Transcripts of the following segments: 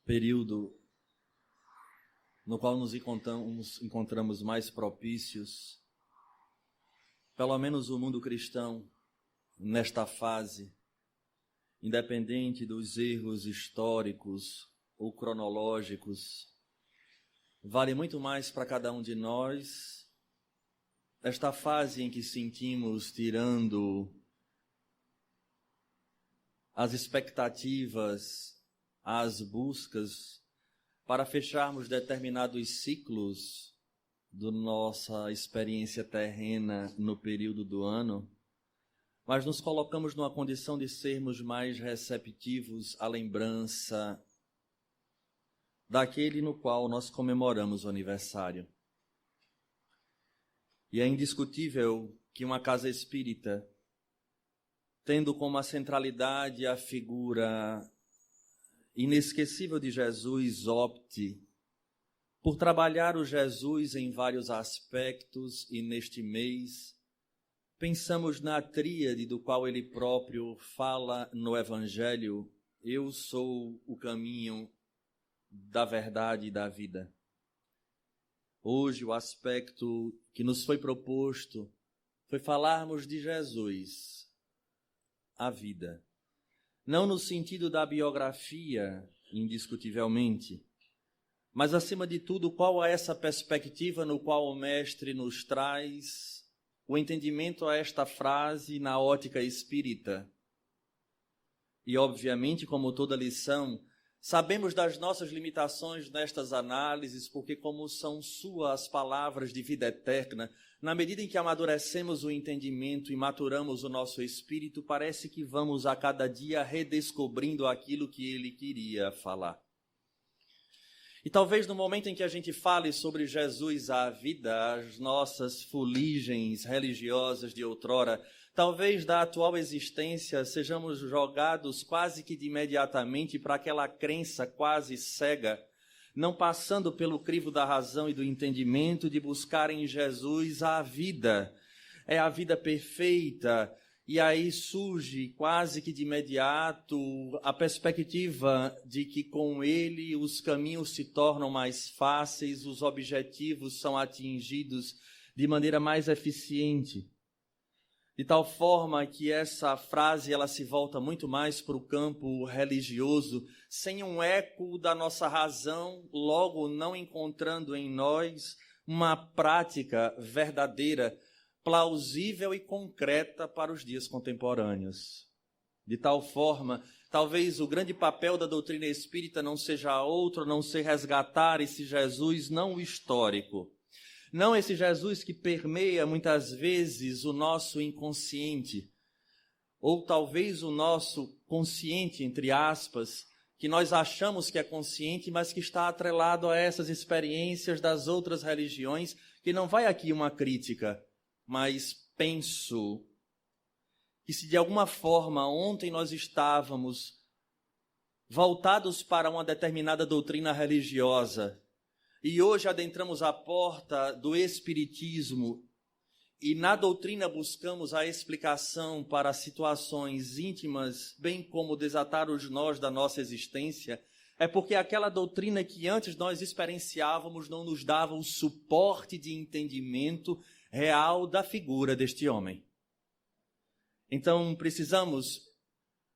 período no qual nos encontramos mais propícios, pelo menos o mundo cristão, nesta fase, independente dos erros históricos ou cronológicos, vale muito mais para cada um de nós esta fase em que sentimos tirando as expectativas, as buscas para fecharmos determinados ciclos da nossa experiência terrena no período do ano, mas nos colocamos numa condição de sermos mais receptivos à lembrança daquele no qual nós comemoramos o aniversário. E é indiscutível que uma casa espírita, tendo como a centralidade a figura inesquecível de Jesus, opte por trabalhar o Jesus em vários aspectos, e neste mês pensamos na tríade do qual ele próprio fala no Evangelho: eu sou o caminho da verdade e da vida. Hoje o aspecto que nos foi proposto foi falarmos de Jesus, a vida. Não no sentido da biografia, indiscutivelmente, mas, acima de tudo, qual é essa perspectiva no qual o Mestre nos traz o entendimento a esta frase na ótica espírita. E, obviamente, como toda lição, sabemos das nossas limitações nestas análises, porque, como são suas palavras de vida eterna, na medida em que amadurecemos o entendimento e maturamos o nosso espírito, parece que vamos a cada dia redescobrindo aquilo que ele queria falar. E talvez no momento em que a gente fale sobre Jesus, a vida, as nossas fuligens religiosas de outrora, talvez da atual existência sejamos jogados quase que de imediatamente para aquela crença quase cega, não passando pelo crivo da razão e do entendimento de buscar em Jesus a vida. É a vida perfeita. E aí surge quase que de imediato a perspectiva de que com ele os caminhos se tornam mais fáceis, os objetivos são atingidos de maneira mais eficiente. De tal forma que essa frase ela se volta muito mais para o campo religioso, sem um eco da nossa razão, logo não encontrando em nós uma prática verdadeira, plausível e concreta para os dias contemporâneos. De tal forma, talvez o grande papel da doutrina espírita não seja outro, não ser resgatar esse Jesus não histórico, não esse Jesus que permeia muitas vezes o nosso inconsciente, ou talvez o nosso consciente, entre aspas, que nós achamos que é consciente, mas que está atrelado a essas experiências das outras religiões, que não vai aqui uma crítica, mas penso que se de alguma forma ontem nós estávamos voltados para uma determinada doutrina religiosa e hoje adentramos a porta do espiritismo e na doutrina buscamos a explicação para situações íntimas, bem como desatar os nós da nossa existência, é porque aquela doutrina que antes nós experienciávamos não nos dava o suporte de entendimento real da figura deste homem. Então, precisamos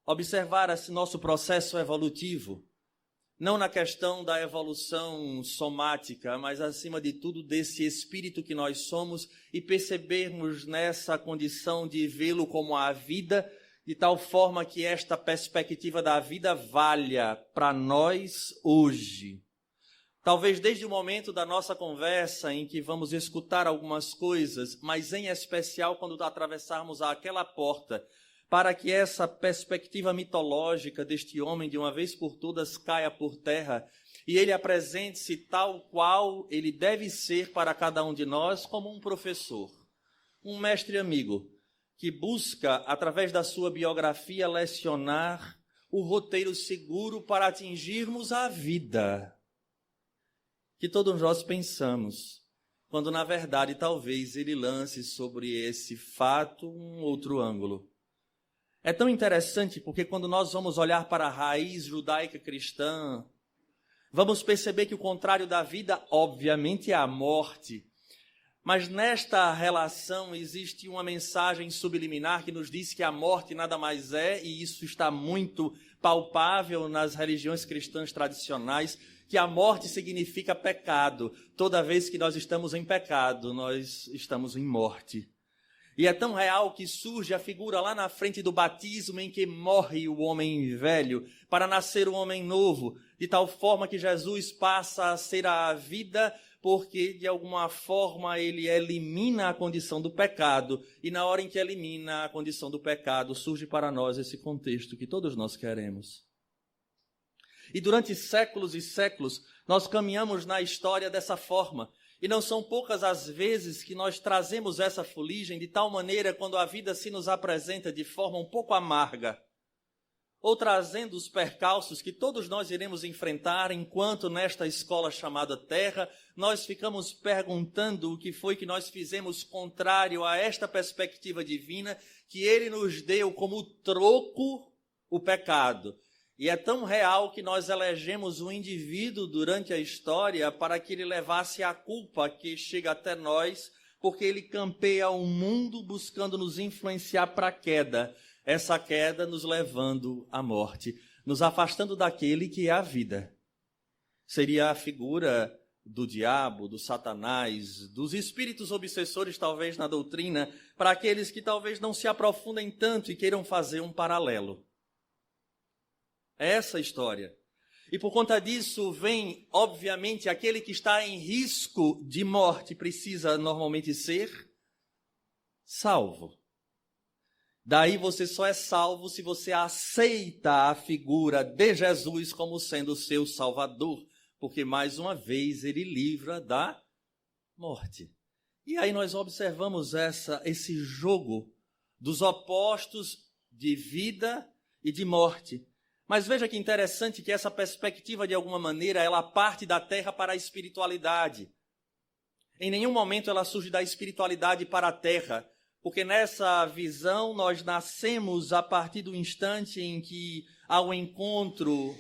observar esse nosso processo evolutivo, não na questão da evolução somática, mas, acima de tudo, desse espírito que nós somos e percebermos nessa condição de vê-lo como a vida, de tal forma que esta perspectiva da vida valha para nós hoje. Talvez desde o momento da nossa conversa em que vamos escutar algumas coisas, mas em especial quando atravessarmos aquela porta, para que essa perspectiva mitológica deste homem de uma vez por todas caia por terra e ele apresente-se tal qual ele deve ser para cada um de nós, como um professor, um mestre amigo, que busca, através da sua biografia, lecionar o roteiro seguro para atingirmos a vida que todos nós pensamos, quando na verdade talvez ele lance sobre esse fato um outro ângulo. É tão interessante porque quando nós vamos olhar para a raiz judaica cristã, vamos perceber que o contrário da vida, obviamente, é a morte. Mas nesta relação existe uma mensagem subliminar que nos diz que a morte nada mais é, e isso está muito palpável nas religiões cristãs tradicionais, que a morte significa pecado. Toda vez que nós estamos em pecado, nós estamos em morte. E é tão real que surge a figura lá na frente do batismo em que morre o homem velho para nascer o homem novo, de tal forma que Jesus passa a ser a vida, porque de alguma forma ele elimina a condição do pecado, e na hora em que elimina a condição do pecado, surge para nós esse contexto que todos nós queremos. E durante séculos e séculos, nós caminhamos na história dessa forma. E não são poucas as vezes que nós trazemos essa fuligem de tal maneira quando a vida se nos apresenta de forma um pouco amarga, ou trazendo os percalços que todos nós iremos enfrentar enquanto nesta escola chamada Terra, nós ficamos perguntando o que foi que nós fizemos contrário a esta perspectiva divina que Ele nos deu como troco o pecado. E é tão real que nós elegemos um indivíduo durante a história para que ele levasse a culpa que chega até nós, porque ele campeia o mundo buscando nos influenciar para a queda. Essa queda nos levando à morte, nos afastando daquele que é a vida. Seria a figura do diabo, do Satanás, dos espíritos obsessores talvez na doutrina, para aqueles que talvez não se aprofundem tanto e queiram fazer um paralelo. É essa a história. E por conta disso vem, obviamente, aquele que está em risco de morte precisa normalmente ser salvo. Daí você só é salvo se você aceita a figura de Jesus como sendo o seu Salvador, porque mais uma vez ele livra da morte. E aí nós observamos esse jogo dos opostos de vida e de morte. Mas veja que interessante que essa perspectiva, de alguma maneira, ela parte da terra para a espiritualidade. Em nenhum momento ela surge da espiritualidade para a terra, porque nessa visão nós nascemos a partir do instante em que há o encontro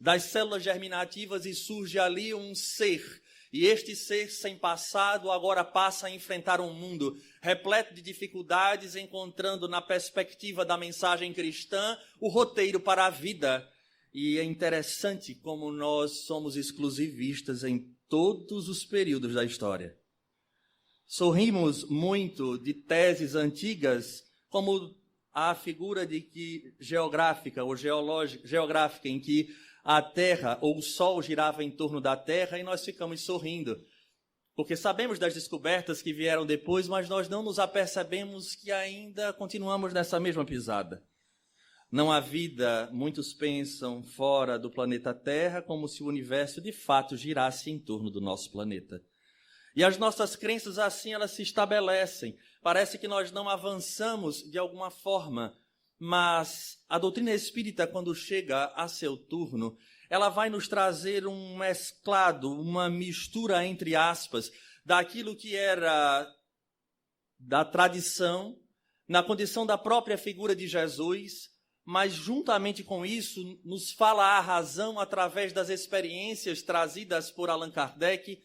das células germinativas e surge ali um ser. E este ser sem passado agora passa a enfrentar um mundo repleto de dificuldades, encontrando na perspectiva da mensagem cristã o roteiro para a vida. E é interessante como nós somos exclusivistas em todos os períodos da história. Sorrimos muito de teses antigas, como a figura de que geográfica ou geográfica, em que a Terra ou o Sol girava em torno da Terra, e nós ficamos sorrindo, porque sabemos das descobertas que vieram depois, mas nós não nos apercebemos que ainda continuamos nessa mesma pisada. Não há vida, muitos pensam, fora do planeta Terra, como se o universo de fato girasse em torno do nosso planeta. E as nossas crenças assim, elas se estabelecem. Parece que nós não avançamos de alguma forma, mas a doutrina espírita, quando chega a seu turno, ela vai nos trazer um mesclado, uma mistura, entre aspas, daquilo que era da tradição, na condição da própria figura de Jesus, mas juntamente com isso nos fala a razão através das experiências trazidas por Allan Kardec,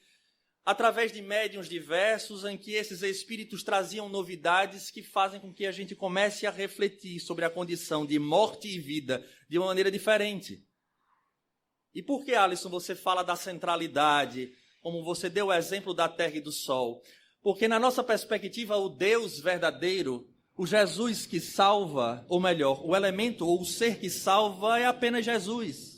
através de médiuns diversos, em que esses espíritos traziam novidades que fazem com que a gente comece a refletir sobre a condição de morte e vida de uma maneira diferente. E por que, Alisson, você fala da centralidade, como você deu o exemplo da Terra e do Sol? Porque na nossa perspectiva, o Deus verdadeiro, o Jesus que salva, ou melhor, o elemento ou o ser que salva é apenas Jesus.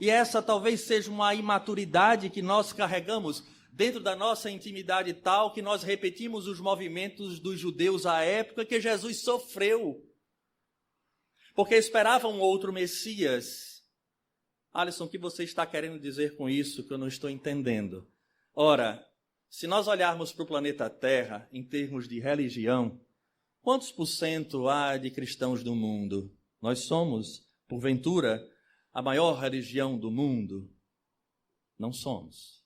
E essa talvez seja uma imaturidade que nós carregamos dentro da nossa intimidade tal que nós repetimos os movimentos dos judeus à época que Jesus sofreu. Porque esperavam um outro Messias. Alisson, o que você está querendo dizer com isso que eu não estou entendendo? Ora, se nós olharmos para o planeta Terra em termos de religião, quantos por cento há de cristãos no mundo? Nós somos, porventura, a maior religião do mundo? Não somos.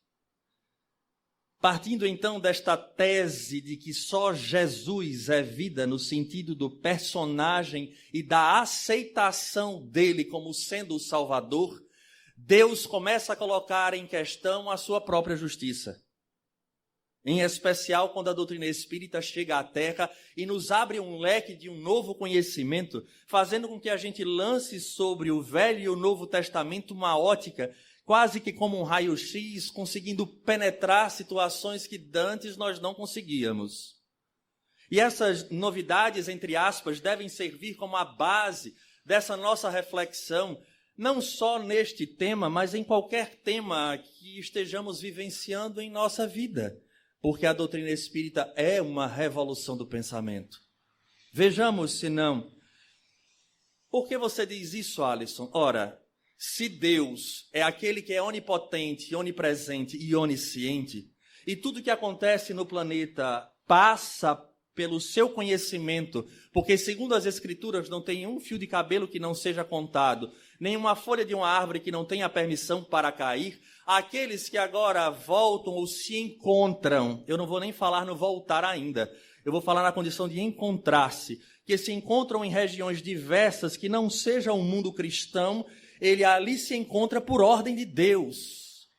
Partindo então desta tese de que só Jesus é vida no sentido do personagem e da aceitação dele como sendo o Salvador, Deus começa a colocar em questão a sua própria justiça. Em especial quando a doutrina espírita chega à Terra e nos abre um leque de um novo conhecimento, fazendo com que a gente lance sobre o Velho e o Novo Testamento uma ótica, quase que como um raio-x, conseguindo penetrar situações que dantes nós não conseguíamos. E essas novidades, entre aspas, devem servir como a base dessa nossa reflexão, não só neste tema, mas em qualquer tema que estejamos vivenciando em nossa vida. Porque a doutrina espírita é uma revolução do pensamento. Vejamos, se não. Por que você diz isso, Alisson? Ora, se Deus é aquele que é onipotente, onipresente e onisciente, e tudo que acontece no planeta passa pelo seu conhecimento, porque segundo as Escrituras não tem um fio de cabelo que não seja contado, nem uma folha de uma árvore que não tenha permissão para cair, aqueles que agora voltam ou se encontram, eu não vou nem falar no voltar ainda, eu vou falar na condição de encontrar-se, que se encontram em regiões diversas que não seja um mundo cristão, ele ali se encontra por ordem de Deus.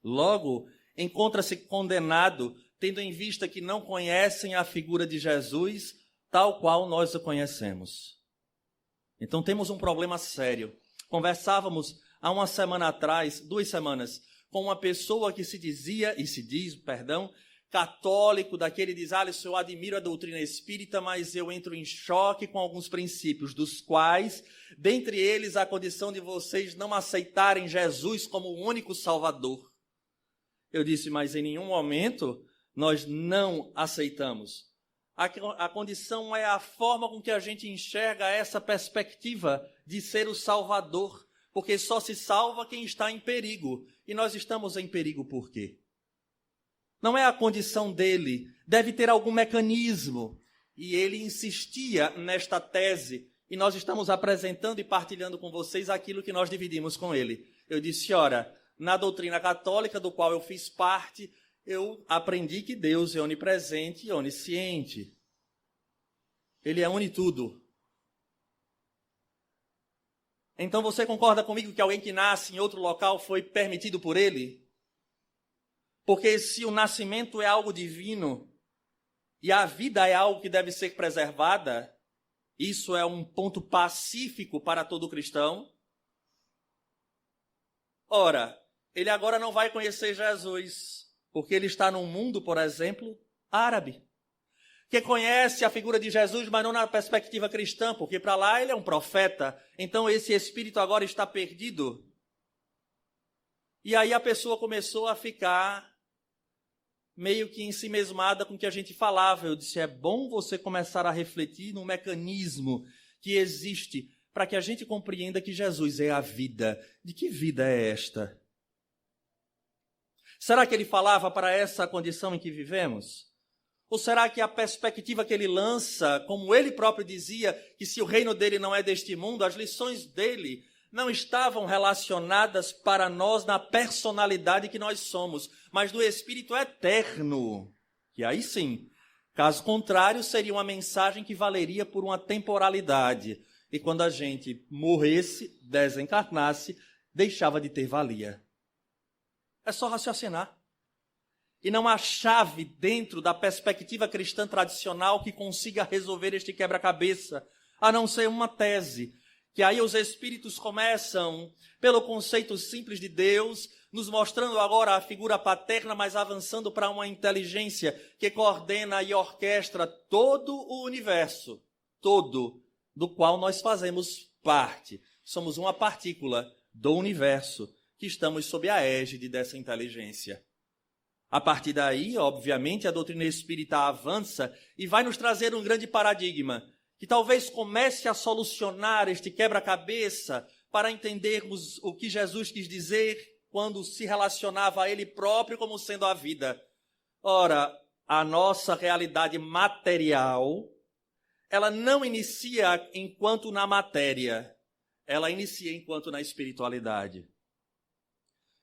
Logo, encontra-se condenado, tendo em vista que não conhecem a figura de Jesus, tal qual nós o conhecemos. Então temos um problema sério. Conversávamos há uma semana atrás, 2 semanas, com uma pessoa que se dizia, e se diz, perdão, católico, daquele diz, Alisson, eu admiro a doutrina espírita, mas eu entro em choque com alguns princípios, dos quais, dentre eles, a condição de vocês não aceitarem Jesus como o único Salvador. Eu disse, mas em nenhum momento nós não aceitamos. A condição é a forma com que a gente enxerga essa perspectiva de ser o Salvador, porque só se salva quem está em perigo. E nós estamos em perigo por quê? Não é a condição dele, deve ter algum mecanismo. E ele insistia nesta tese, e nós estamos apresentando e partilhando com vocês aquilo que nós dividimos com ele. Eu disse, ora, na doutrina católica, do qual eu fiz parte, eu aprendi que Deus é onipresente e onisciente. Ele é unitudo. Então você concorda comigo que alguém que nasce em outro local foi permitido por ele? Porque se o nascimento é algo divino e a vida é algo que deve ser preservada, isso é um ponto pacífico para todo cristão. Ora, ele agora não vai conhecer Jesus, porque ele está num mundo, por exemplo, árabe, que conhece a figura de Jesus, mas não na perspectiva cristã, porque para lá ele é um profeta. Então esse espírito agora está perdido. E aí a pessoa começou a ficar meio que ensimesmada com o que a gente falava. Eu disse, é bom você começar a refletir no mecanismo que existe para que a gente compreenda que Jesus é a vida. De que vida é esta? Será que ele falava para essa condição em que vivemos? Ou será que a perspectiva que ele lança, como ele próprio dizia, que se o reino dele não é deste mundo, as lições dele não estavam relacionadas para nós na personalidade que nós somos, mas do Espírito eterno. E aí sim, caso contrário, seria uma mensagem que valeria por uma temporalidade. E quando a gente morresse, desencarnasse, deixava de ter valia. É só raciocinar. E não há chave dentro da perspectiva cristã tradicional que consiga resolver este quebra-cabeça, a não ser uma tese, que aí os espíritos começam, pelo conceito simples de Deus, nos mostrando agora a figura paterna, mas avançando para uma inteligência que coordena e orquestra todo o universo, todo, do qual nós fazemos parte. Somos uma partícula do universo, que estamos sob a égide dessa inteligência. A partir daí, obviamente, a doutrina espírita avança e vai nos trazer um grande paradigma, que talvez comece a solucionar este quebra-cabeça para entendermos o que Jesus quis dizer quando se relacionava a ele próprio como sendo a vida. Ora, a nossa realidade material, ela não inicia enquanto na matéria, ela inicia enquanto na espiritualidade.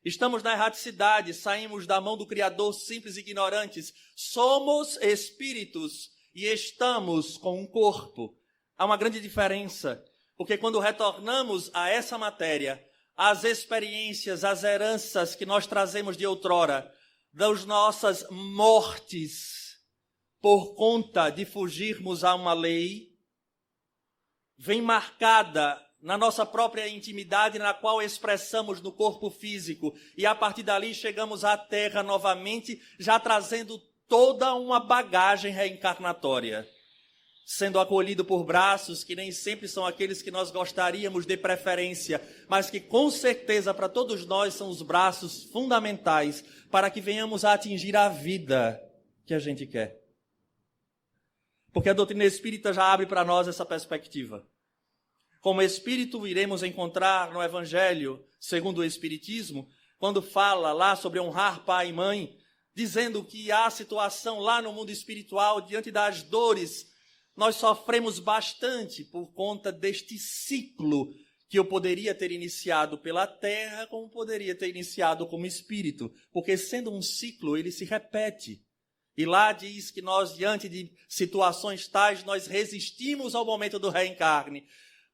Estamos na erraticidade, saímos da mão do Criador simples e ignorantes. Somos espíritos e estamos com um corpo. Há uma grande diferença, porque quando retornamos a essa matéria, as experiências, as heranças que nós trazemos de outrora, das nossas mortes, por conta de fugirmos a uma lei, vem marcada na nossa própria intimidade, na qual expressamos no corpo físico, e a partir dali chegamos à Terra novamente, já trazendo toda uma bagagem reencarnatória, sendo acolhido por braços que nem sempre são aqueles que nós gostaríamos de preferência, mas que com certeza para todos nós são os braços fundamentais para que venhamos a atingir a vida que a gente quer. Porque a doutrina espírita já abre para nós essa perspectiva. Como espírito, iremos encontrar no Evangelho, segundo o Espiritismo, quando fala lá sobre honrar pai e mãe, dizendo que há situação lá no mundo espiritual, diante das dores, nós sofremos bastante por conta deste ciclo que eu poderia ter iniciado pela terra, como poderia ter iniciado como espírito. Porque sendo um ciclo, ele se repete. E lá diz que nós, diante de situações tais, nós resistimos ao momento do reencarne.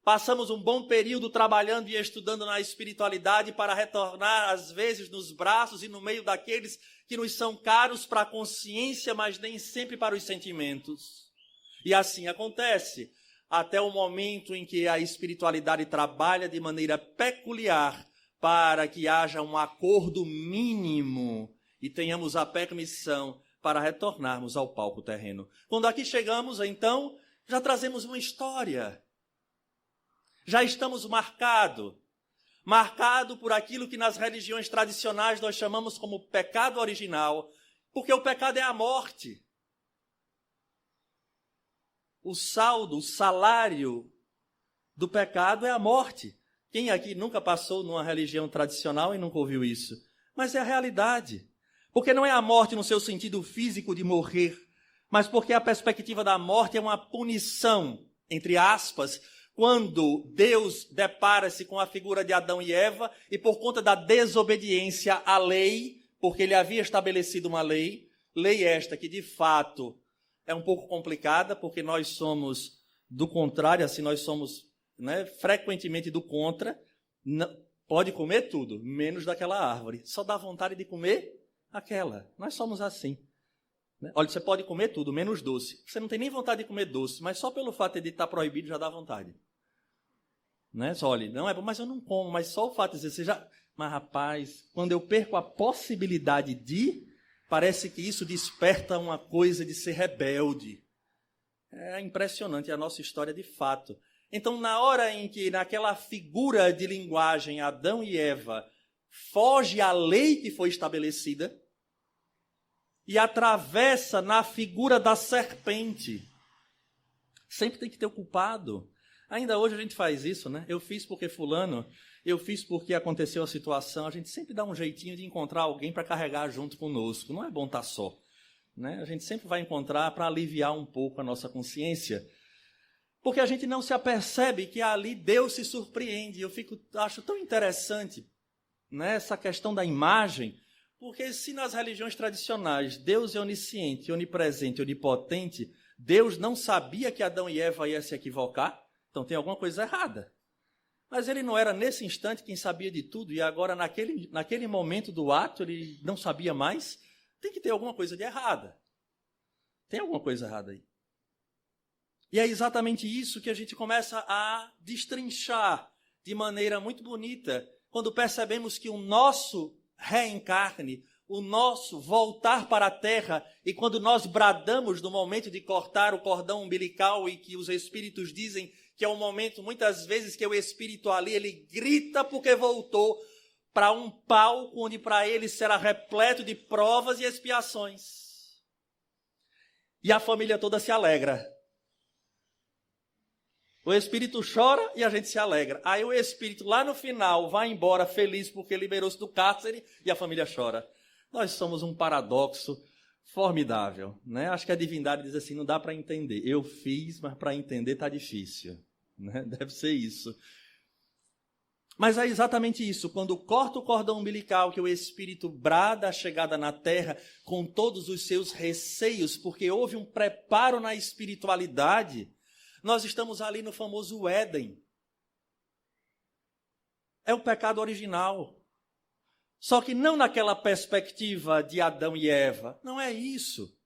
Passamos um bom período trabalhando e estudando na espiritualidade para retornar, às vezes, nos braços e no meio daqueles que nos são caros para a consciência, mas nem sempre para os sentimentos. E assim acontece, até o momento em que a espiritualidade trabalha de maneira peculiar para que haja um acordo mínimo e tenhamos a permissão para retornarmos ao palco terreno. Quando aqui chegamos, então, já trazemos uma história. Já estamos marcado por aquilo que nas religiões tradicionais nós chamamos como pecado original, porque o pecado é a morte. O saldo, o salário do pecado é a morte. Quem aqui nunca passou numa religião tradicional e nunca ouviu isso? Mas é a realidade. Porque não é a morte no seu sentido físico de morrer, mas porque a perspectiva da morte é uma punição, entre aspas, quando Deus depara-se com a figura de Adão e Eva e por conta da desobediência à lei, porque ele havia estabelecido uma lei esta que de fato é um pouco complicada, porque nós somos do contrário, assim nós somos frequentemente do contra, pode comer tudo, menos daquela árvore, só dá vontade de comer aquela, nós somos assim. Olha, você pode comer tudo, menos doce. Você não tem nem vontade de comer doce, mas só pelo fato de estar proibido já dá vontade. Só, olha, não é bom, mas eu não como, mas só o fato de dizer, você já... Mas rapaz, quando eu perco a possibilidade de, parece que isso desperta uma coisa de ser rebelde. É impressionante a nossa história de fato. Então, na hora em que, naquela figura de linguagem, Adão e Eva foge à lei que foi estabelecida, e atravessa na figura da serpente. Sempre tem que ter o culpado. Ainda hoje a gente faz isso, né? Eu fiz porque fulano, eu fiz porque aconteceu a situação. A gente sempre dá um jeitinho de encontrar alguém para carregar junto conosco. Não é bom estar só, né? A gente sempre vai encontrar para aliviar um pouco a nossa consciência. Porque a gente não se apercebe que ali Deus se surpreende. Eu acho tão interessante, né, essa questão da imagem. Porque se nas religiões tradicionais Deus é onisciente, onipresente, onipotente, Deus não sabia que Adão e Eva iam se equivocar, então tem alguma coisa errada. Mas ele não era nesse instante quem sabia de tudo, e agora naquele momento do ato ele não sabia mais, tem que ter alguma coisa de errada. Tem alguma coisa errada aí. E é exatamente isso que a gente começa a destrinchar de maneira muito bonita, quando percebemos que o nosso reencarne, o nosso voltar para a terra, e quando nós bradamos no momento de cortar o cordão umbilical e que os espíritos dizem que é um momento, muitas vezes, que o espírito ali, ele grita porque voltou para um palco onde para ele será repleto de provas e expiações. E a família toda se alegra. O espírito chora e a gente se alegra. Aí o espírito lá no final vai embora feliz porque liberou-se do cárcere e a família chora. Nós somos um paradoxo formidável, né? Acho que a divindade diz assim, não dá para entender. Eu fiz, mas para entender está difícil, né? Deve ser isso. Mas é exatamente isso. Quando corta o cordão umbilical, que o espírito brada a chegada na terra com todos os seus receios, porque houve um preparo na espiritualidade. Nós estamos ali no famoso Éden. é o pecado original. Só que não naquela perspectiva de Adão e Eva. Não é isso.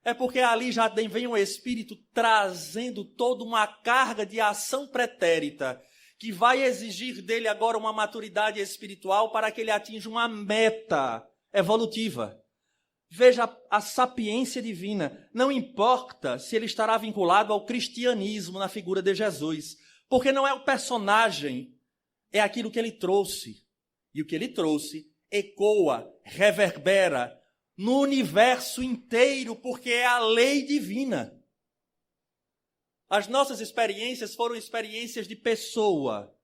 É porque ali já vem o Espírito trazendo toda uma carga de ação pretérita que vai exigir dele agora uma maturidade espiritual para que ele atinja uma meta evolutiva. Veja a sapiência divina. Não importa se ele estará vinculado ao cristianismo na figura de Jesus, porque não é o personagem, é aquilo que ele trouxe. E o que ele trouxe ecoa, reverbera no universo inteiro, porque é a lei divina. As nossas experiências foram experiências de pessoa.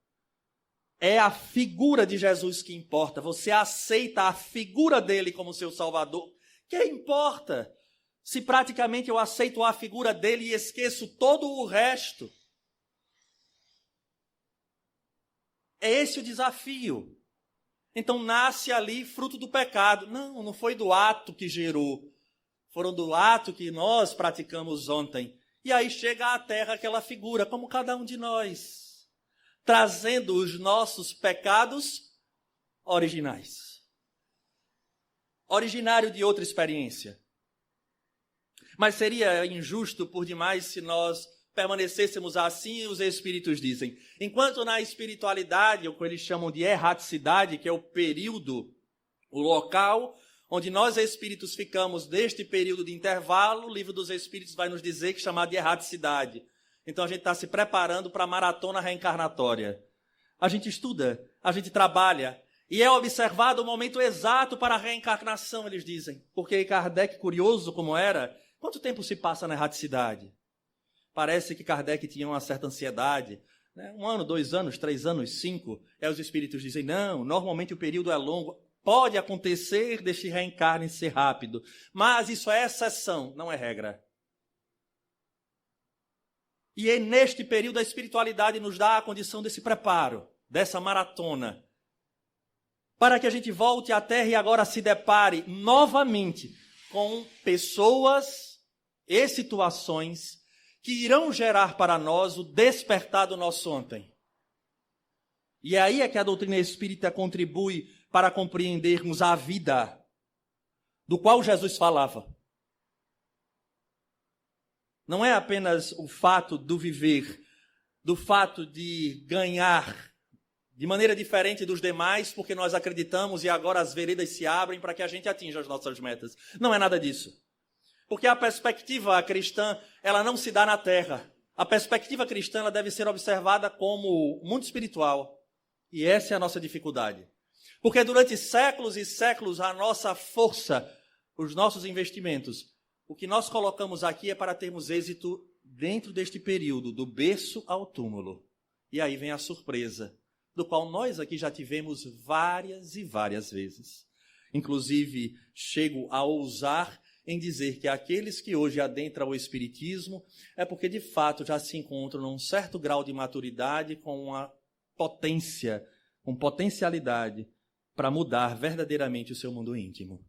É a figura de Jesus que importa. Você aceita a figura dele como seu Salvador. Que importa se praticamente eu aceito a figura dele e esqueço todo o resto? É esse o desafio. Então nasce ali fruto do pecado. Não foi do ato que gerou. Foram do ato que nós praticamos ontem. E aí chega à terra aquela figura, como cada um de nós, trazendo os nossos pecados originais. Originário de outra experiência. Mas seria injusto por demais se nós permanecêssemos assim, os espíritos dizem. Enquanto na espiritualidade, o que eles chamam de erraticidade, que é o período, o local onde nós espíritos ficamos neste período de intervalo, o livro dos espíritos vai nos dizer que é chamado de erraticidade. Então a gente está se preparando para a maratona reencarnatória. A gente estuda, a gente trabalha, e é observado o momento exato para a reencarnação, eles dizem. Porque Kardec, curioso como era, quanto tempo se passa na erraticidade? Parece que Kardec tinha uma certa ansiedade. 1 ano, 2 anos, 3 anos, 5. Os espíritos dizem, não, normalmente o período é longo. Pode acontecer deste reencarne ser rápido, mas isso é exceção, não é regra. E é neste período a espiritualidade nos dá a condição desse preparo, dessa maratona, para que a gente volte à Terra e agora se depare novamente com pessoas e situações que irão gerar para nós o despertar do nosso ontem. E aí é que a doutrina espírita contribui para compreendermos a vida do qual Jesus falava. Não é apenas o fato do viver, do fato de ganhar de maneira diferente dos demais, porque nós acreditamos e agora as veredas se abrem para que a gente atinja as nossas metas. Não é nada disso. Porque a perspectiva cristã, ela não se dá na terra. A perspectiva cristã, ela deve ser observada como mundo espiritual. E essa é a nossa dificuldade. Porque durante séculos e séculos, a nossa força, os nossos investimentos, o que nós colocamos aqui é para termos êxito dentro deste período, do berço ao túmulo. E aí vem a surpresa, do qual nós aqui já tivemos várias e várias vezes. Inclusive, chego a ousar em dizer que aqueles que hoje adentram o Espiritismo é porque, de fato, já se encontram num certo grau de maturidade, com uma potência, com potencialidade para mudar verdadeiramente o seu mundo íntimo.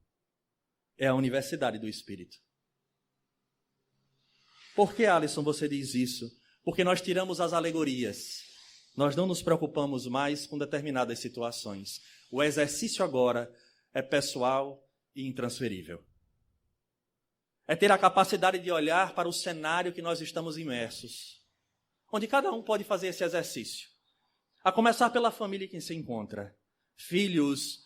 É a universidade do Espírito. Por que, Alisson, você diz isso? Porque nós tiramos as alegorias. Nós não nos preocupamos mais com determinadas situações. O exercício agora é pessoal e intransferível. É ter a capacidade de olhar para o cenário que nós estamos imersos, onde cada um pode fazer esse exercício. A começar pela família em que se encontra. Filhos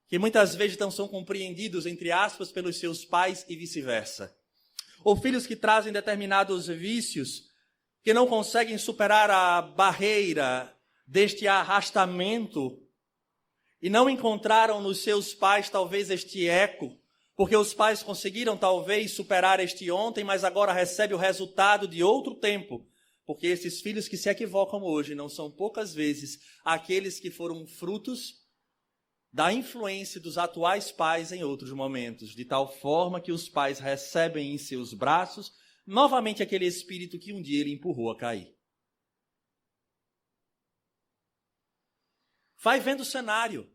que muitas vezes não são compreendidos, entre aspas, pelos seus pais e vice-versa. Ou filhos que trazem determinados vícios que não conseguem superar a barreira deste arrastamento e não encontraram nos seus pais talvez este eco, porque os pais conseguiram talvez superar este ontem, mas agora recebe o resultado de outro tempo. Porque esses filhos que se equivocam hoje não são poucas vezes aqueles que foram frutos da influência dos atuais pais em outros momentos, de tal forma que os pais recebem em seus braços novamente aquele espírito que um dia ele empurrou a cair. Vai vendo o cenário.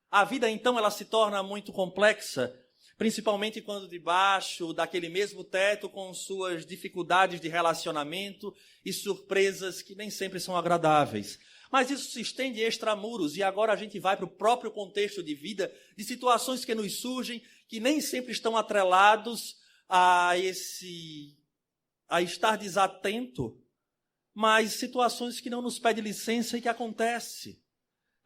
A vida, então, ela se torna muito complexa, principalmente quando debaixo daquele mesmo teto, com suas dificuldades de relacionamento e surpresas que nem sempre são agradáveis. Mas isso se estende extramuros, e agora a gente vai para o próprio contexto de vida, de situações que nos surgem, que nem sempre estão atrelados a estar desatento, mas situações que não nos pedem licença e que acontecem.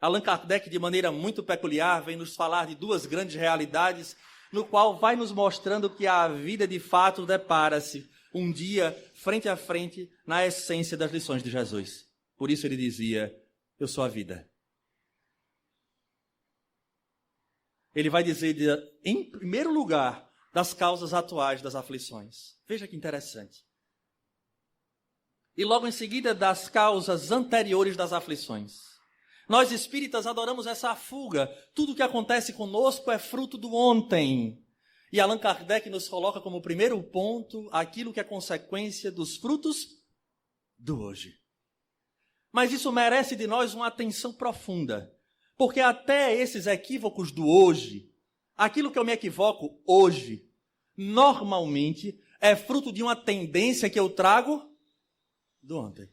Allan Kardec, de maneira muito peculiar, vem nos falar de duas grandes realidades, no qual vai nos mostrando que a vida de fato depara-se um dia, frente a frente, na essência das lições de Jesus. Por isso ele dizia, eu sou a vida. Ele vai dizer, em primeiro lugar, das causas atuais das aflições. Veja que interessante. E logo em seguida, das causas anteriores das aflições. Nós espíritas adoramos essa fuga. Tudo o que acontece conosco é fruto do ontem. E Allan Kardec nos coloca como primeiro ponto aquilo que é consequência dos frutos do hoje. Mas isso merece de nós uma atenção profunda, porque até esses equívocos do hoje, aquilo que eu me equivoco hoje, normalmente é fruto de uma tendência que eu trago do ontem.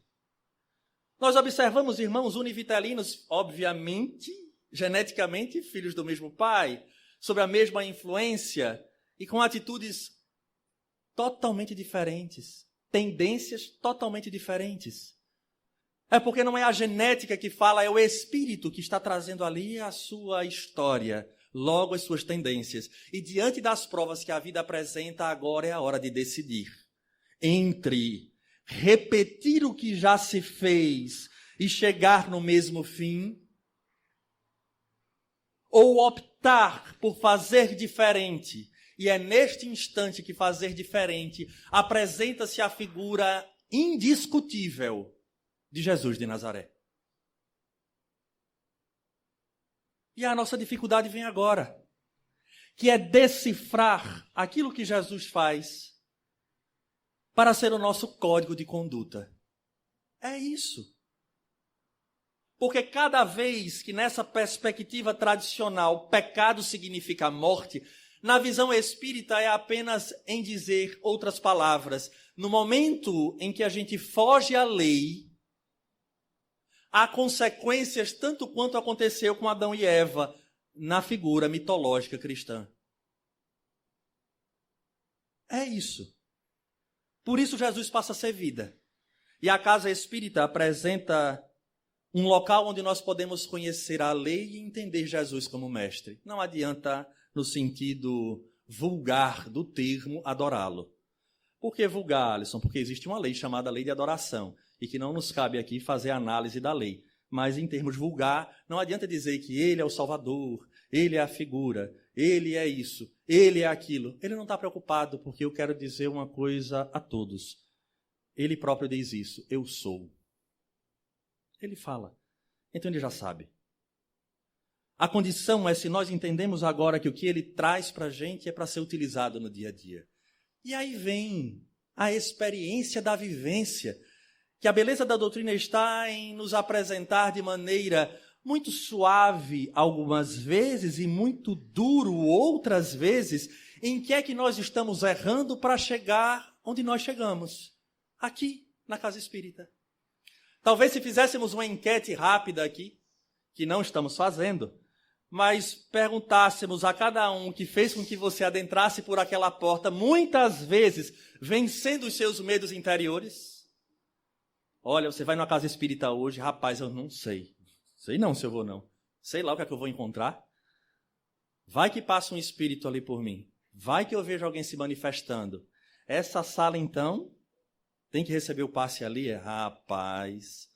Nós observamos irmãos univitelinos, obviamente, geneticamente, filhos do mesmo pai, sob a mesma influência e com atitudes totalmente diferentes, tendências totalmente diferentes. É porque não é a genética que fala, é o espírito que está trazendo ali a sua história, logo as suas tendências. E diante das provas que a vida apresenta, agora é a hora de decidir entre repetir o que já se fez e chegar no mesmo fim, ou optar por fazer diferente. E é neste instante que fazer diferente apresenta-se a figura indiscutível de Jesus de Nazaré. E a nossa dificuldade vem agora, que é decifrar aquilo que Jesus faz para ser o nosso código de conduta. É isso. Porque cada vez que nessa perspectiva tradicional pecado significa morte, na visão espírita é apenas em dizer outras palavras. No momento em que a gente foge à lei, há consequências tanto quanto aconteceu com Adão e Eva na figura mitológica cristã. É isso. Por isso Jesus passa a ser vida. E a casa espírita apresenta um local onde nós podemos conhecer a lei e entender Jesus como mestre. Não adianta no sentido vulgar do termo adorá-lo. Por que vulgar, Alisson? Porque existe uma lei chamada lei de adoração e que não nos cabe aqui fazer análise da lei. Mas em termos vulgar, não adianta dizer que ele é o Salvador, ele é a figura, ele é isso, ele é aquilo. Ele não está preocupado, porque eu quero dizer uma coisa a todos. Ele próprio diz isso, eu sou. Ele fala. Então ele já sabe. A condição é se nós entendemos agora que o que ele traz para a gente é para ser utilizado no dia a dia. E aí vem a experiência da vivência, que a beleza da doutrina está em nos apresentar de maneira muito suave algumas vezes e muito duro outras vezes, em que é que nós estamos errando para chegar onde nós chegamos, aqui na Casa Espírita. Talvez se fizéssemos uma enquete rápida aqui, que não estamos fazendo, mas perguntássemos a cada um que fez com que você adentrasse por aquela porta, muitas vezes vencendo os seus medos interiores. Olha, você vai numa casa espírita hoje, rapaz, eu não sei. Sei não se eu vou não. Sei lá o que é que eu vou encontrar. Vai que passa um espírito ali por mim. Vai que eu vejo alguém se manifestando. Essa sala, então, tem que receber o passe ali? Rapaz,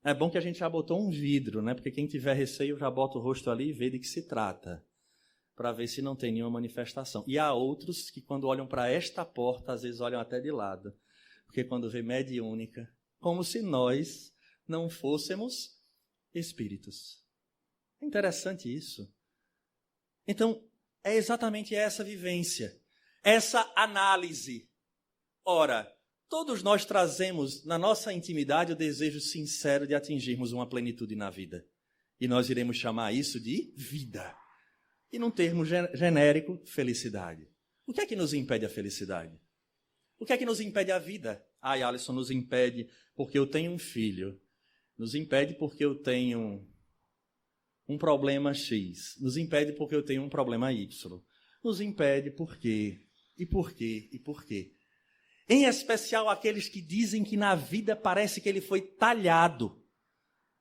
é bom que a gente já botou um vidro, né? Porque quem tiver receio já bota o rosto ali e vê de que se trata, para ver se não tem nenhuma manifestação. E há outros que quando olham para esta porta, às vezes olham até de lado. Porque quando vê mediúnica, como se nós não fôssemos espíritos. É interessante isso. Então, é exatamente essa vivência, essa análise. Ora, todos nós trazemos na nossa intimidade o desejo sincero de atingirmos uma plenitude na vida. E nós iremos chamar isso de vida. E num termo genérico, felicidade. O que é que nos impede a felicidade? O que é que nos impede a vida? Alisson, nos impede porque eu tenho um filho. nos impede porque eu tenho um problema X, nos impede porque eu tenho um problema Y, nos impede por quê, e por quê, e por quê. Em especial aqueles que dizem que na vida parece que ele foi talhado.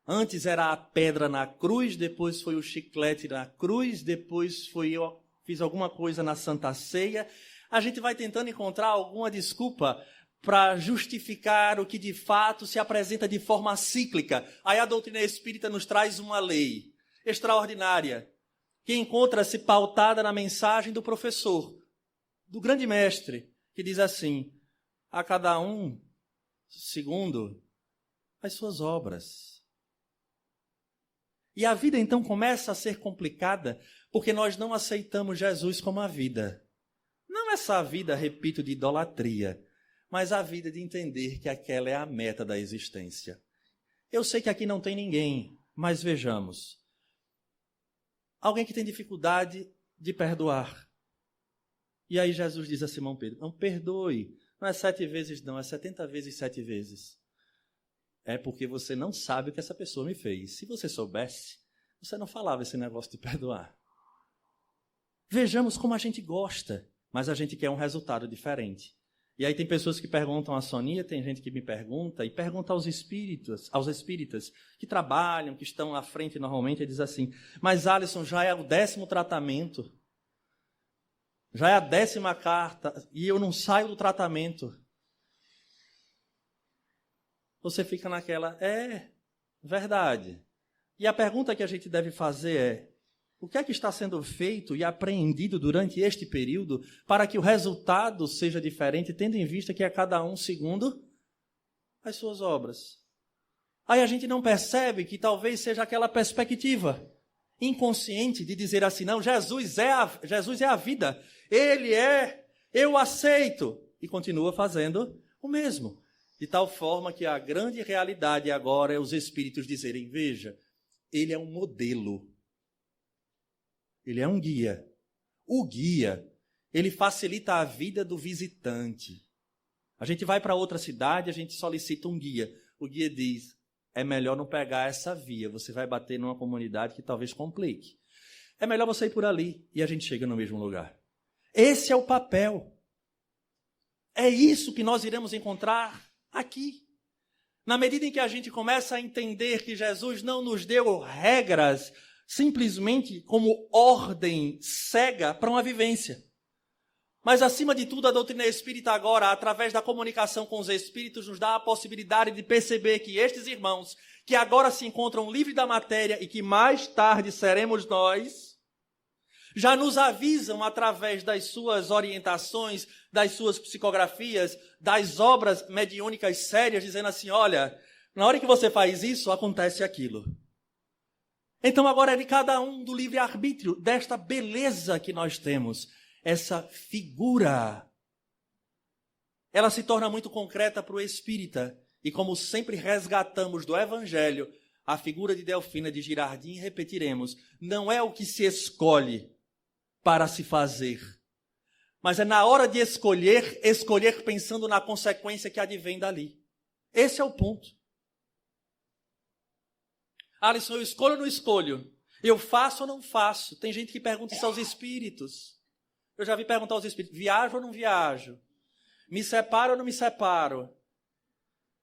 Antes era a pedra na cruz, depois foi o chiclete na cruz, depois eu fiz alguma coisa na Santa Ceia. A gente vai tentando encontrar alguma desculpa para justificar o que de fato se apresenta de forma cíclica. Aí a doutrina espírita nos traz uma lei extraordinária, que encontra-se pautada na mensagem do professor, do grande mestre, que diz assim: a cada um segundo as suas obras. E a vida então começa a ser complicada porque nós não aceitamos Jesus como a vida. Não essa vida, repito, de idolatria, mas a vida de entender que aquela é a meta da existência. Eu sei que aqui não tem ninguém, mas vejamos. Alguém que tem dificuldade de perdoar. E aí Jesus diz a Simão Pedro: não perdoe. Não é 7 vezes não, é 70 vezes 7 vezes. É porque você não sabe o que essa pessoa me fez. Se você soubesse, você não falava esse negócio de perdoar. Vejamos como a gente gosta, mas a gente quer um resultado diferente. E aí tem pessoas que perguntam a Sonia, tem gente que me pergunta, e pergunta aos espíritas que trabalham, que estão à frente normalmente, e diz assim: mas Alisson, já é o 10º tratamento, já é a 10ª carta, e eu não saio do tratamento. Você fica naquela, é verdade. E a pergunta que a gente deve fazer é: o que é que está sendo feito e apreendido durante este período para que o resultado seja diferente, tendo em vista que é cada um segundo as suas obras? Aí a gente não percebe que talvez seja aquela perspectiva inconsciente de dizer assim: não, Jesus é a vida, Ele é, eu aceito, e continua fazendo o mesmo. De tal forma que a grande realidade agora é os espíritos dizerem: veja, Ele é um modelo. Ele é um guia. O guia, ele facilita a vida do visitante. A gente vai para outra cidade, a gente solicita um guia. O guia diz: é melhor não pegar essa via, você vai bater numa comunidade que talvez complique. É melhor você ir por ali, e a gente chega no mesmo lugar. Esse é o papel. É isso que nós iremos encontrar aqui. Na medida em que a gente começa a entender que Jesus não nos deu regras simplesmente como ordem cega para uma vivência. Mas, acima de tudo, a doutrina espírita agora, através da comunicação com os espíritos, nos dá a possibilidade de perceber que estes irmãos, que agora se encontram livres da matéria e que mais tarde seremos nós, já nos avisam através das suas orientações, das suas psicografias, das obras mediúnicas sérias, dizendo assim: olha, na hora que você faz isso, acontece aquilo. Então agora é de cada um, do livre-arbítrio, desta beleza que nós temos, essa figura. Ela se torna muito concreta para o espírita, e como sempre resgatamos do Evangelho, a figura de Delfina de Girardin, repetiremos: não é o que se escolhe para se fazer, mas é na hora de escolher pensando na consequência que advém dali. Esse é o ponto. Alisson, eu escolho ou não escolho? Eu faço ou não faço? Tem gente que pergunta isso aos espíritos. Eu já vi perguntar aos espíritos: viajo ou não viajo? Me separo ou não me separo?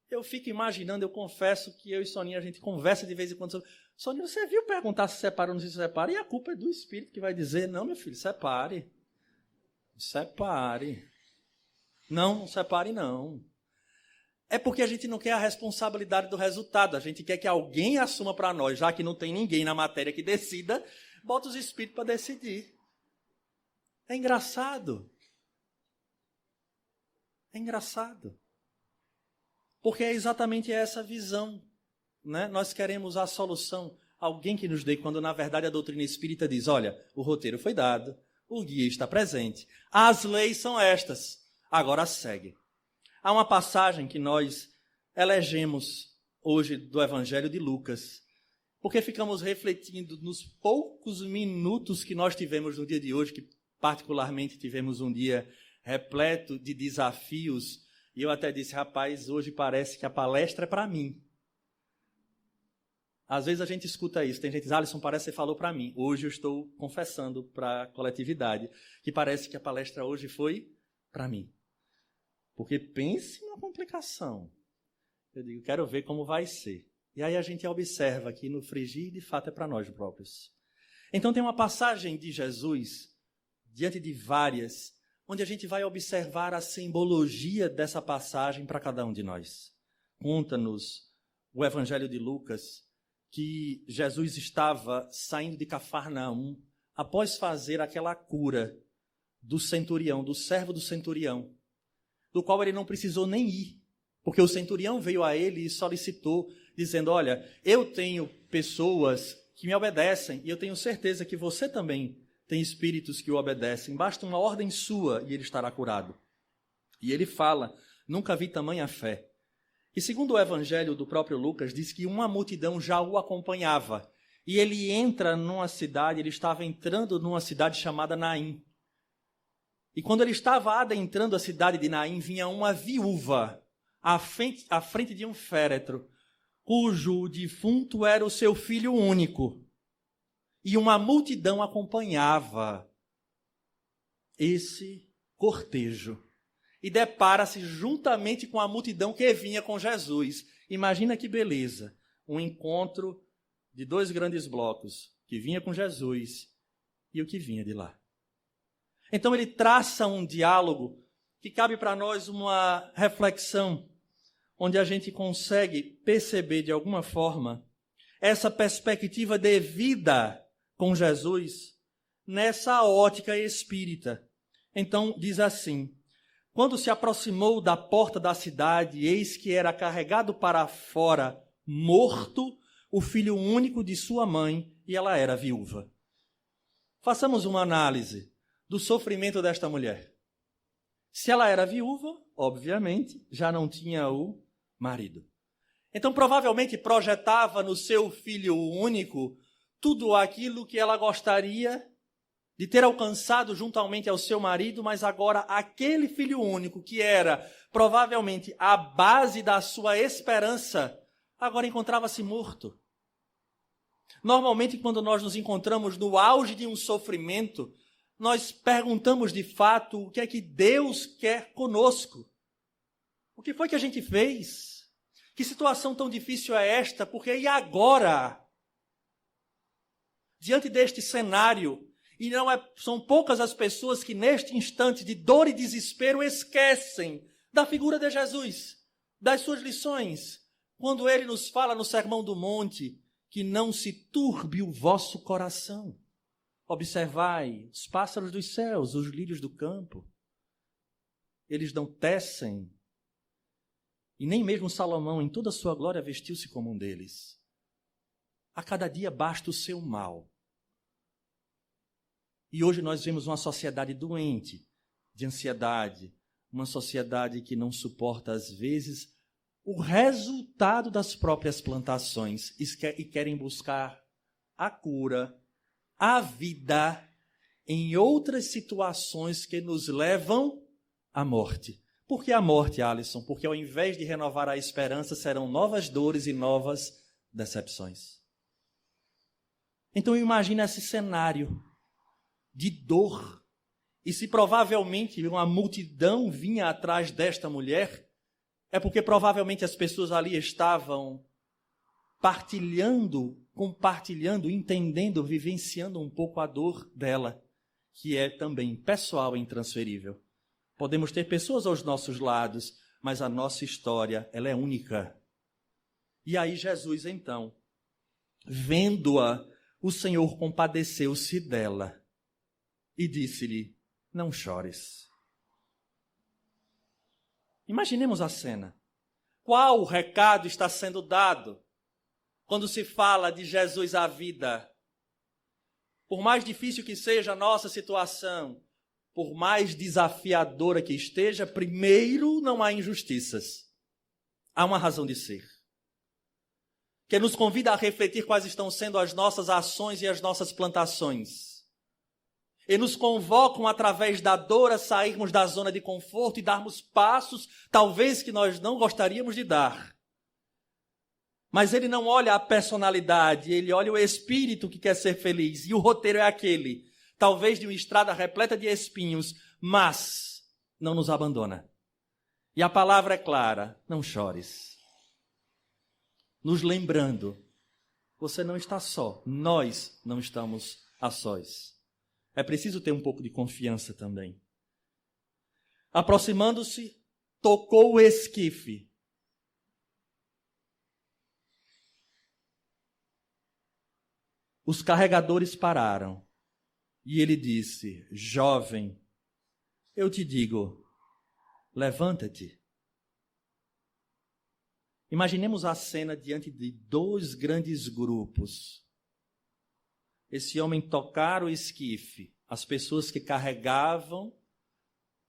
Eu fico imaginando, eu confesso que eu e Soninha, a gente conversa de vez em quando. Soninha, você viu perguntar se separa ou não se separa? E a culpa é do espírito que vai dizer: não, meu filho, separe. Separe. Não separe não. É porque a gente não quer a responsabilidade do resultado. A gente quer que alguém assuma para nós, já que não tem ninguém na matéria que decida, bota os espíritos para decidir. É engraçado. É engraçado. Porque é exatamente essa visão, né? Nós queremos a solução, alguém que nos dê, quando na verdade a doutrina espírita diz: olha, o roteiro foi dado, o guia está presente, as leis são estas, agora segue. Há uma passagem que nós elegemos hoje do Evangelho de Lucas, porque ficamos refletindo nos poucos minutos que nós tivemos no dia de hoje, que particularmente tivemos um dia repleto de desafios, e eu até disse: rapaz, hoje parece que a palestra é para mim. Às vezes a gente escuta isso. Tem gente que diz, Alisson, parece que você falou para mim. Hoje eu estou confessando para a coletividade que parece que a palestra hoje foi para mim. Porque pense na complicação. Eu digo, quero ver como vai ser. E aí a gente observa que no frigir, de fato, é para nós próprios. Então tem uma passagem de Jesus, diante de várias, onde a gente vai observar a simbologia dessa passagem para cada um de nós. Conta-nos o Evangelho de Lucas, que Jesus estava saindo de Cafarnaum após fazer aquela cura do centurião, do servo do centurião, do qual ele não precisou nem ir, porque o centurião veio a ele e solicitou, dizendo, olha, eu tenho pessoas que me obedecem e eu tenho certeza que você também tem espíritos que o obedecem, basta uma ordem sua e ele estará curado. E ele fala, nunca vi tamanha fé. E segundo o evangelho do próprio Lucas, diz que uma multidão já o acompanhava. E ele entra numa cidade, ele estava entrando numa cidade chamada Naim. E quando ele estava adentrando a cidade de Naim, vinha uma viúva à frente de um féretro, cujo defunto era o seu filho único. E uma multidão acompanhava esse cortejo. E depara-se juntamente com a multidão que vinha com Jesus. Imagina que beleza, um encontro de dois grandes blocos, que vinha com Jesus e o que vinha de lá. Então ele traça um diálogo que cabe para nós uma reflexão, onde a gente consegue perceber de alguma forma essa perspectiva de vida com Jesus nessa ótica espírita. Então diz assim, quando se aproximou da porta da cidade, eis que era carregado para fora, morto, o filho único de sua mãe, e ela era viúva. Façamos uma análise do sofrimento desta mulher. Se ela era viúva, obviamente, já não tinha o marido. Então, provavelmente, projetava no seu filho único tudo aquilo que ela gostaria de ter alcançado juntamente ao seu marido, mas agora aquele filho único, que era provavelmente a base da sua esperança, agora encontrava-se morto. Normalmente, quando nós nos encontramos no auge de um sofrimento, nós perguntamos de fato o que é que Deus quer conosco. O que foi que a gente fez? Que situação tão difícil é esta? Porque e agora? Diante deste cenário, e são poucas as pessoas que neste instante de dor e desespero esquecem da figura de Jesus, das suas lições, quando ele nos fala no Sermão do Monte, que não se turbe o vosso coração. Observai os pássaros dos céus, os lírios do campo. Eles não tecem, e nem mesmo Salomão, em toda a sua glória, vestiu-se como um deles. A cada dia basta o seu mal. E hoje nós vemos uma sociedade doente, de ansiedade, uma sociedade que não suporta, às vezes, o resultado das próprias plantações e querem buscar a cura, a vida, em outras situações que nos levam à morte. Por que a morte, Alisson? Porque ao invés de renovar a esperança, serão novas dores e novas decepções. Então imagina esse cenário de dor. E se provavelmente uma multidão vinha atrás desta mulher, é porque provavelmente as pessoas ali estavam compartilhando, entendendo, vivenciando um pouco a dor dela, que é também pessoal e intransferível. Podemos ter pessoas aos nossos lados, mas a nossa história, ela é única. E aí Jesus, então, vendo-a, o Senhor compadeceu-se dela e disse-lhe, não chores. Imaginemos a cena. Qual o recado está sendo dado quando se fala de Jesus à vida? Por mais difícil que seja a nossa situação, por mais desafiadora que esteja, primeiro, não há injustiças. Há uma razão de ser, que nos convida a refletir quais estão sendo as nossas ações e as nossas plantações. E nos convocam, através da dor, a sairmos da zona de conforto e darmos passos, talvez que nós não gostaríamos de dar. Mas ele não olha a personalidade, ele olha o espírito que quer ser feliz. E o roteiro é aquele, talvez de uma estrada repleta de espinhos, mas não nos abandona. E a palavra é clara, não chores. Nos lembrando, você não está só, nós não estamos a sós. É preciso ter um pouco de confiança também. Aproximando-se, tocou o esquife. Os carregadores pararam e ele disse: jovem, eu te digo, levanta-te. Imaginemos a cena diante de dois grandes grupos. Esse homem tocar o esquife, as pessoas que carregavam,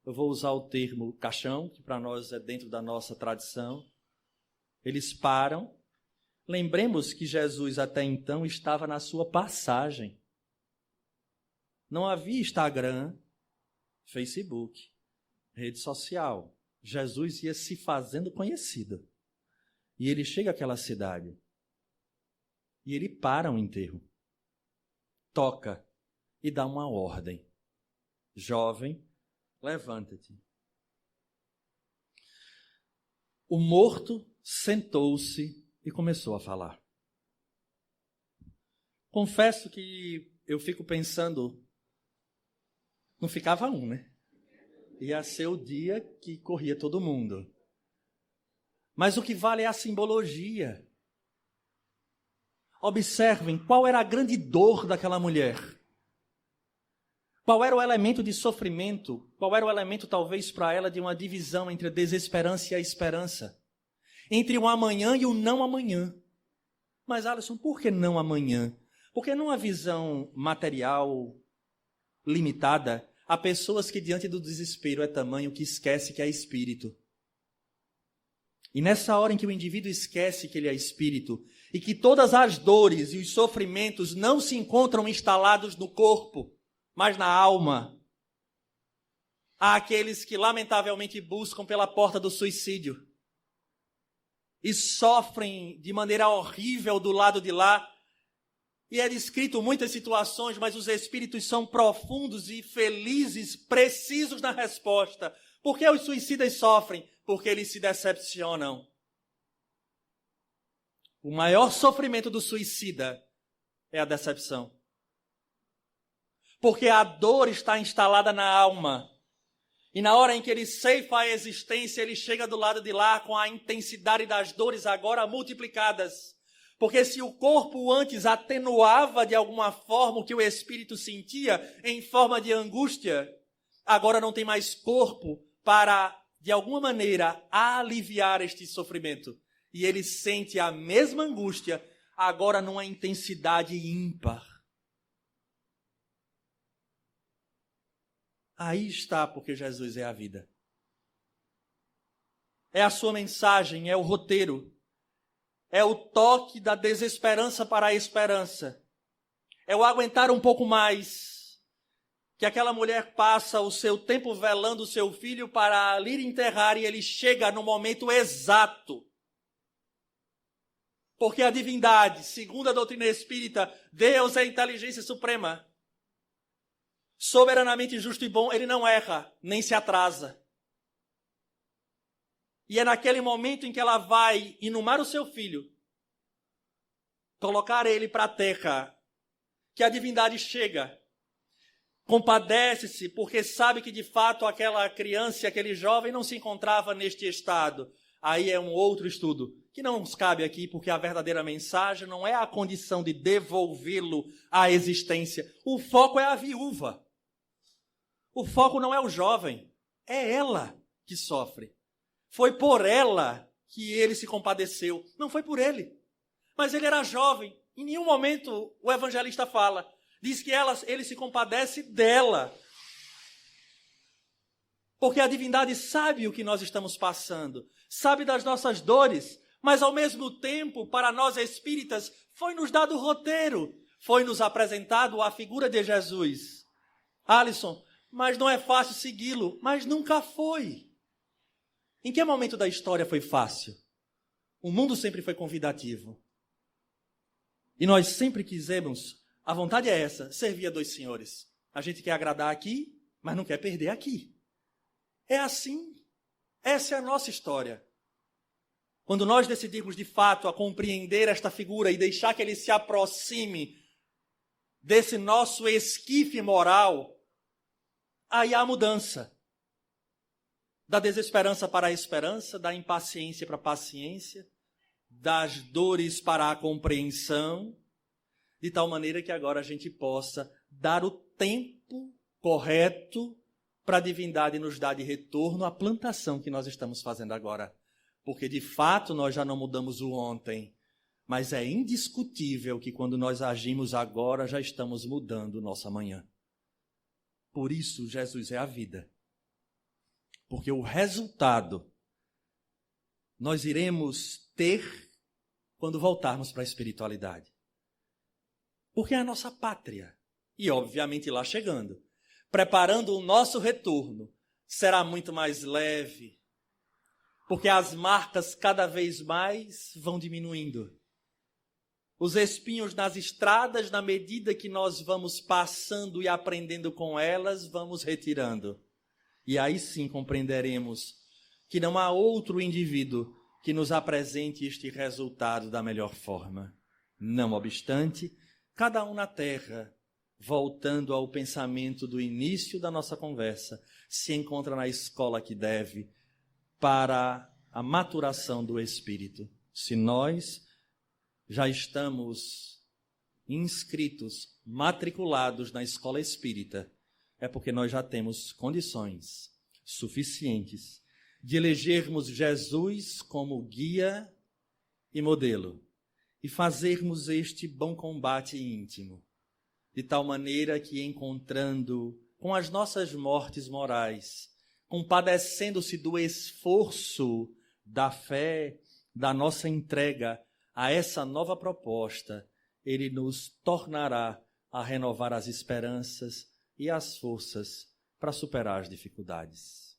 eu vou usar o termo caixão, que para nós é dentro da nossa tradição, eles param. Lembremos que Jesus até então estava na sua passagem. Não havia Instagram, Facebook, rede social. Jesus ia se fazendo conhecido. E ele chega àquela cidade. E ele para o enterro. Toca e dá uma ordem. Jovem, levanta-te. O morto sentou-se e começou a falar. Confesso que eu fico pensando, não ficava um, né? Ia ser o dia que corria todo mundo. Mas o que vale é a simbologia. Observem qual era a grande dor daquela mulher. Qual era o elemento de sofrimento? Qual era o elemento, talvez, para ela, de uma divisão entre a desesperança e a esperança? Entre o amanhã e o não amanhã. Mas, Alisson, por que não amanhã? Porque numa visão material limitada, há pessoas que diante do desespero é tamanho que esquece que é espírito. E nessa hora em que o indivíduo esquece que ele é espírito e que todas as dores e os sofrimentos não se encontram instalados no corpo, mas na alma, há aqueles que lamentavelmente buscam pela porta do suicídio e sofrem de maneira horrível do lado de lá. E é descrito muitas situações, mas os espíritos são profundos e felizes, precisos na resposta. Por que os suicidas sofrem? Porque eles se decepcionam. O maior sofrimento do suicida é a decepção. Porque a dor está instalada na alma. E na hora em que ele ceifa a existência, ele chega do lado de lá com a intensidade das dores agora multiplicadas. Porque se o corpo antes atenuava de alguma forma o que o espírito sentia em forma de angústia, agora não tem mais corpo para, de alguma maneira, aliviar este sofrimento. E ele sente a mesma angústia, agora numa intensidade ímpar. Aí está porque Jesus é a vida. É a sua mensagem, é o roteiro. É o toque da desesperança para a esperança. É o aguentar um pouco mais. Que aquela mulher passa o seu tempo velando o seu filho para ali enterrar e ele chega no momento exato. Porque a divindade, segundo a doutrina espírita, Deus é a inteligência suprema. Soberanamente justo e bom, ele não erra, nem se atrasa. E é naquele momento em que ela vai inumar o seu filho, colocar ele para a terra, que a divindade chega, compadece-se, porque sabe que de fato aquela criança, aquele jovem não se encontrava neste estado. Aí é um outro estudo, que não nos cabe aqui, porque a verdadeira mensagem não é a condição de devolvê-lo à existência. O foco é a viúva. O foco não é o jovem, é ela que sofre. Foi por ela que ele se compadeceu, não foi por ele. Mas ele era jovem, em nenhum momento o evangelista fala. Diz que ele se compadece dela. Porque a divindade sabe o que nós estamos passando, sabe das nossas dores, mas ao mesmo tempo, para nós espíritas, foi nos dado o roteiro, foi nos apresentado a figura de Jesus. Alisson, mas não é fácil segui-lo, mas nunca foi. Em que momento da história foi fácil? O mundo sempre foi convidativo. E nós sempre quisemos, a vontade é essa, servir a dois senhores. A gente quer agradar aqui, mas não quer perder aqui. É assim. Essa é a nossa história. Quando nós decidirmos de fato a compreender esta figura e deixar que ele se aproxime desse nosso esquife moral, aí há a mudança. Da desesperança para a esperança, da impaciência para a paciência, das dores para a compreensão, de tal maneira que agora a gente possa dar o tempo correto para a divindade nos dar de retorno a plantação que nós estamos fazendo agora. Porque, de fato, nós já não mudamos o ontem, mas é indiscutível que quando nós agimos agora, já estamos mudando o nosso amanhã. Por isso, Jesus é a vida. Porque o resultado nós iremos ter quando voltarmos para a espiritualidade. Porque é a nossa pátria. E, obviamente, lá chegando, preparando o nosso retorno, será muito mais leve. Porque as marcas cada vez mais vão diminuindo. Os espinhos nas estradas, na medida que nós vamos passando e aprendendo com elas, vamos retirando. E aí sim compreenderemos que não há outro indivíduo que nos apresente este resultado da melhor forma. Não obstante, cada um na terra, voltando ao pensamento do início da nossa conversa, se encontra na escola que deve para a maturação do espírito. Se nós já estamos inscritos, matriculados na escola espírita, é porque nós já temos condições suficientes de elegermos Jesus como guia e modelo e fazermos este bom combate íntimo, de tal maneira que, encontrando com as nossas mortes morais, compadecendo-se do esforço da fé, da nossa entrega a essa nova proposta, ele nos tornará a renovar as esperanças e as forças para superar as dificuldades.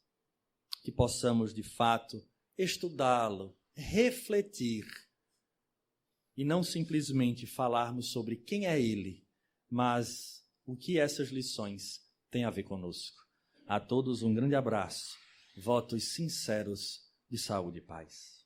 Que possamos, de fato, estudá-lo, refletir e não simplesmente falarmos sobre quem é ele, mas o que essas lições têm a ver conosco. A todos um grande abraço, votos sinceros de saúde e paz.